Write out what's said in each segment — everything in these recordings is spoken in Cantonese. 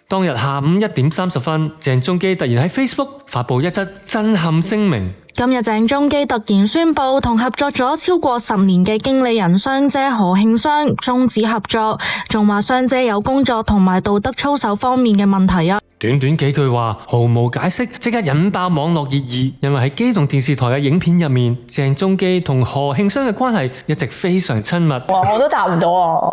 當日下午1點30分，鄭中基突然喺 Facebook 發佈一則震撼聲明。今日鄭中基突然宣布同合作咗超過10年嘅經理人雙姐何慶湘終止合作，仲話雙姐有工作同埋道德操守方面嘅問題啊。短短幾句話毫無解釋，即刻引爆網絡熱議。因為喺機動電視台嘅影片入面，鄭中基同何慶湘嘅關係一直非常親密。我都答唔到啊！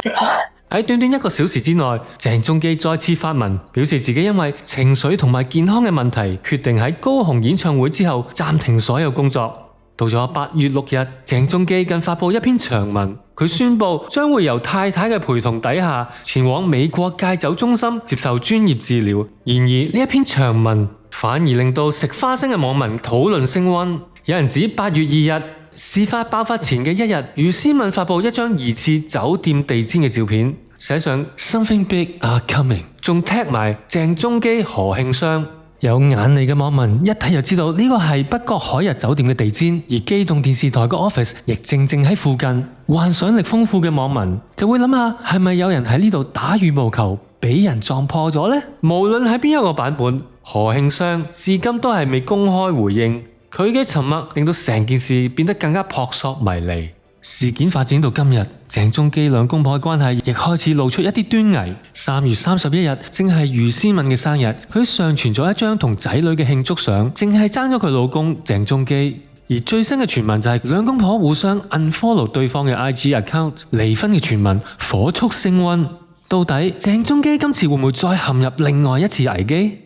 喺短短1個小時之內，鄭中基再次發文表示自己因為情緒同埋健康嘅問題，決定喺高雄演唱會之後暫停所有工作。到咗8月6日，鄭中基更發佈一篇長文，佢宣布將會由太太嘅陪同底下前往美國戒酒中心接受專業治療。然而呢一篇長文反而令到食花生嘅網民討論升溫。有人指8月2日事發爆發前嘅一日，余詩敏發佈一張疑似酒店地氈嘅照片，寫上 Something big are coming， 仲 tag 埋鄭中基、何慶湘。有眼利嘅網民一睇就知道呢個係北角海逸酒店嘅地氈，而機動電視台個 office 亦正喺附近。幻想力豐富嘅網民就會諗下，係咪有人喺呢度打羽毛球俾人撞破咗呢？無論喺邊一個版本，何慶湘至今都係未公開回應。佢嘅沉默令到成件事變得更加撲朔迷離。事件發展到今日，鄭中基兩公婆嘅關係亦開始露出一啲端倪。3月31日正係余詩敏嘅生日，佢上傳咗一張同仔女嘅慶祝相，淨係爭咗佢老公鄭中基。而最新嘅傳聞就係兩公婆互相 unfollow 對方嘅 IG account， 離婚嘅傳聞火速升溫。到底鄭中基今次會唔會再陷入另外一次危機？